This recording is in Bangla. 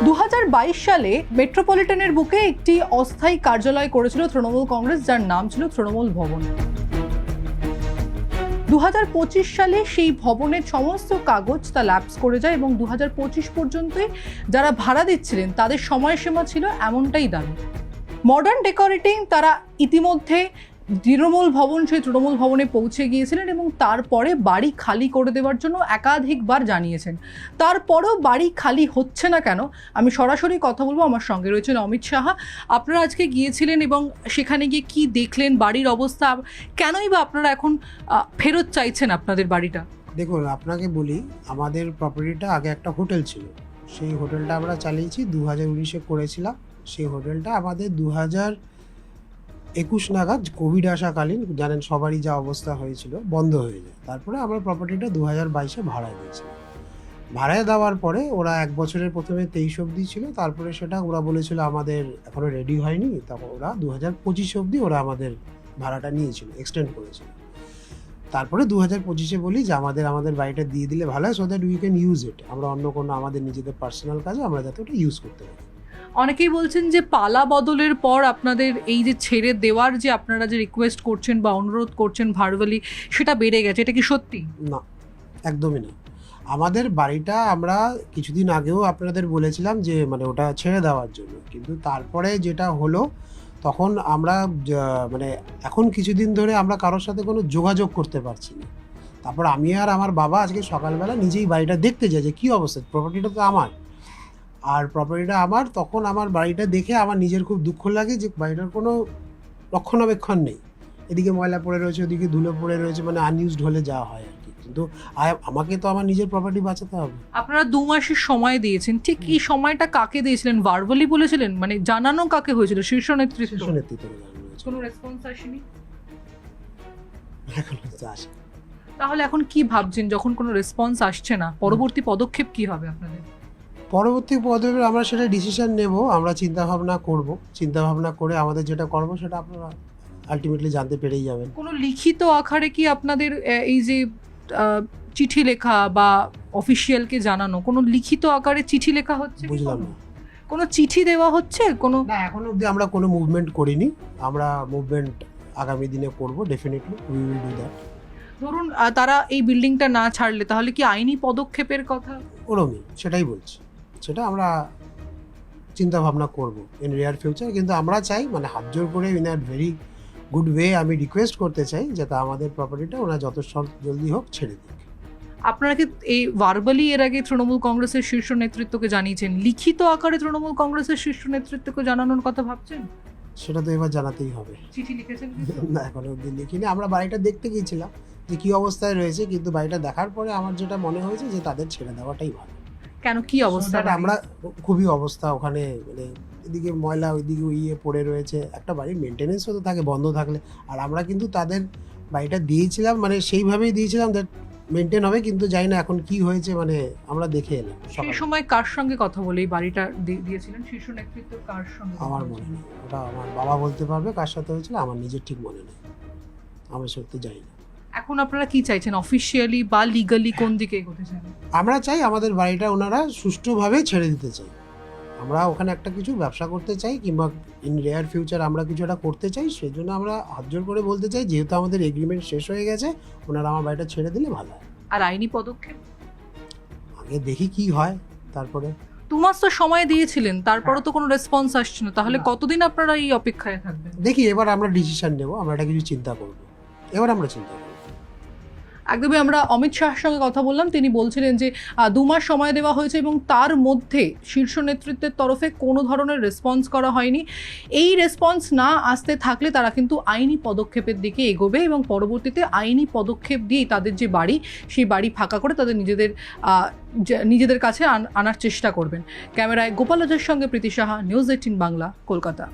2022 সালে মেট্রোপলিটনের বুকে একটি অস্থায়ী কার্যালয় করেছিল তৃণমূল কংগ্রেস, যার নাম ছিল তৃণমূল ভবন। 2025 সালে সেই ভবনের সমস্ত কাগজ তা ল্যাপস করে যায় এবং 2025 পর্যন্তই যারা ভাড়া দিচ্ছিলেন তাদের সময়সীমা ছিল এমনটাই দাবি। মডার্ন ডেকোরেটিং তারা ইতিমধ্যে তৃণমূল ভবন সেই তৃণমূল ভবনে পৌঁছে গিয়েছিলেন এবং তারপরে বাড়ি খালি করে দেওয়ার জন্য একাধিকবার জানিয়েছেন। তারপরেও বাড়ি খালি হচ্ছে না কেন, আমি সরাসরি কথা বলবো। আমার সঙ্গে রয়েছেন অমিত সাহা। আপনারা আজকে গিয়েছিলেন এবং সেখানে গিয়ে কি দেখলেন, বাড়ির অবস্থা, কেনই বা আপনারা এখন ফেরত চাইছেন আপনাদের বাড়িটা? দেখুন, আপনাকে বলি, আমাদের প্রপার্টিটা আগে একটা হোটেল ছিল। সেই হোটেলটা আমরা চালিয়েছি 2019-এ করেছিলাম। সেই হোটেলটা আমাদের 2021 নাগাদ কোভিড আসাকালীন, জানেন সবারই যা অবস্থা হয়েছিল, বন্ধ হয়ে যায়। তারপরে আমরা প্রপার্টিটা 2022-এ ভাড়ায় দিয়েছিলাম। ভাড়ায় দেওয়ার পরে ওরা 1 বছরের প্রথমে 23 অবধি ছিল, তারপরে সেটা ওরা বলেছিল আমাদের এখনও রেডি হয়নি, তখন ওরা 2025 অবধি ওরা আমাদের ভাড়াটা নিয়েছিল, এক্সটেন্ড করেছিল। তারপরে 2025-এ বলি যে আমাদের বাড়িটা দিয়ে দিলে ভালো হয়, so that we can use it. আমরা অন্য কোনো আমাদের নিজেদের পার্সোনাল কাজে আমরা যাতে ওটা ইউজ করতে পারি। অনেকেই বলছেন যে পালা বদলের পর আপনাদের এই যে ছেড়ে দেওয়ার যে আপনারা যে রিকোয়েস্ট করছেন বা অনুরোধ করছেন ভার্বালি, সেটা বেড়ে গেছে। এটা কি সত্যি? না, একদমই না। আমাদের বাড়িটা আমরা কিছুদিন আগেও আপনাদের বলেছিলাম যে মানে ওটা ছেড়ে দেওয়ার জন্য, কিন্তু তারপরে যেটা হলো তখন আমরা মানে এখন কিছুদিন ধরে আমরা কারোর সাথে কোনো যোগাযোগ করতে পারছি না। তারপর আমি আর আমার বাবা আজকে সকালবেলা নিজেই বাড়িটা দেখতে যাই যে কী অবস্থা। প্রপার্টিটা তো আমার, আর প্রপার্টিটা আমার। তখন আমার বাড়িটা দেখে আমার নিজের খুব দুঃখ লাগে যে বাড়িটার কোনো রক্ষণাবেক্ষণ নেই। এদিকে ময়লা পড়ে রয়েছে, ওদিকে ধুলো পড়ে রয়েছে, মানে আনইউজড হলে যাওয়া হয় আর কি। কিন্তু আমাকে তো আমার নিজের প্রপার্টি বাঁচাতে হবে। আপনারা 2 মাসের সময় দিয়েছেন, ঠিক এই সময়টা কাকে দিয়েছিলেন? ভার্বালি বলেছিলেন, মানে জানানো কাকে হয়েছিল? শীর্ষ নেতৃত্ব? শীর্ষ নেতৃত্বকে জানানো হয়েছে। কোনো রেসপন্স আসেনি এখন হচ্ছে আসে। তাহলে এখন কি ভাবছেন যখন কোনো রেসপন্স আসছে না? পরবর্তী পদক্ষেপ কি হবে আপনাদের? পরবর্তী পদক্ষেপে আমরা সেটা ডিসিশন নেব, আমরা চিন্তাভাবনা করব। চিন্তাভাবনা করে আমাদের যেটা করব সেটা আপনারা আলটিমেটলি জানতে পেরেই যাবেন। কোনো লিখিত আকারে কি আপনাদের এই যে চিঠি লেখা বা অফিসিয়ালকে জানানো, কোনো লিখিত আকারে চিঠি লেখা হচ্ছে? বুঝলাম না। কোনো চিঠি দেওয়া হচ্ছে? কোনো না, এখনো অবধি আমরা কোনো মুভমেন্ট করিনি। আমরা মুভমেন্ট আগামী দিনে করব, definitely we will do that. ধরুন তারা এই বিল্ডিংটা না ছাড়লে তাহলে কি আইনি পদক্ষেপের কথা? ওরমই, সেটাই বলছি। সেটা আমরা চিন্তা ভাবনা করব ইন রিয়ার ফিউচার। কিন্তু আমরা চাই, মানে হাত জোর করে in a very good way আমি রিকোয়েস্ট করতে চাই যাতে আমাদের প্রপার্টিটা ওরা যত জলদি হোক ছেড়ে দিক। আপনারা কি এই ভার্বালি এর আগে তৃণমূল কংগ্রেসের শীর্ষ নেতৃত্বকে জানিয়েছেন? লিখিত আকারে তৃণমূল কংগ্রেসের শীর্ষ নেতৃত্বকে জানানোর কথা ভাবছেন? সেটা তো এবার জানাতেই হবে। চিঠি লিখেছেন? না, এখনো অবধি লিখিনি। আমরা বাড়িটা দেখতে গিয়েছিলাম যে কী অবস্থায় রয়েছে, কিন্তু বাড়িটা দেখার পরে আমার যেটা মনে হয়েছে যে তাদের ছেড়ে দেওয়াটাই ভালো। কেন, কি অবস্থা? আমরা খুবই অবস্থা ওখানে, মানে এদিকে ময়লা, ওইদিকে পড়ে রয়েছে। একটা বাড়ির মেনটেনেন্সও তো থাকে বন্ধ থাকলে। আর আমরা কিন্তু তাদের বাড়িটা দিয়েছিলাম, মানে সেইভাবেই দিয়েছিলাম দ্যাট মেনটেন হবে, কিন্তু জানি না এখন কি হয়েছে, মানে আমরা দেখে এলাম। সেই সময় কার সঙ্গে কথা বলে এই বাড়িটা দিয়েছিলেন? শীর্ষ নেতৃত্ব কার সঙ্গে? আমার মনে নেই, ওটা আমার বাবা বলতে পারবে কার সাথে হয়েছিল, আমার নিজের ঠিক মনে নেই, আমি সত্যি জানি না। এখন আপনারা কি চাইছেন, অফিসিয়ালি বা লিগালি কোন দিকে এগোতে চান? আমরা চাই আমাদের বাড়িটা ওনারা সুষ্ঠুভাবে ছেড়ে দিতে চাই। আমরা ওখানে একটা কিছু ব্যবসা করতে চাই, কিংবা ইন রেয়ার ফিউচার আমরা কিছু একটা করতে চাই। সেই জন্য আমরা হাত জোর করে বলতে চাই, যেহেতু আমাদের এগ্রিমেন্ট শেষ হয়ে গেছে, ওনারা আমার বাড়িটা ছেড়ে দিলে ভালো হয়। আর আইনি পদক্ষেপ আগে দেখি কি হয়। তারপরে 2 মাস তো সময় দিয়েছিলেন, তারপরও তো কোনো রেসপন্স আসছে না। তাহলে কতদিন আপনারা এই অপেক্ষায় থাকবেন? দেখি, এবার আমরা ডিসিশন নেব, আমরা একটা কিছু চিন্তা করব। এবার আমরা চিন্তা করব। একদমই আমরা অমিত শাহের সঙ্গে কথা বললাম, তিনি বলছিলেন যে 2 মাস সময় দেওয়া হয়েছে এবং তার মধ্যে শীর্ষ নেতৃত্বের তরফে কোনো ধরনের রেসপন্স করা হয়নি। এই রেসপন্স না আসতে থাকলে তারা কিন্তু আইনি পদক্ষেপের দিকে এগোবে এবং পরবর্তীতে আইনি পদক্ষেপ দিয়েই তাদের যে বাড়ি, সেই বাড়ি ফাঁকা করে তাদের নিজেদের কাছে আনার চেষ্টা করবেন। ক্যামেরায় গোপাল রাজের সঙ্গে প্রীতি সাহা, নিউজ 18 বাংলা, কলকাতা।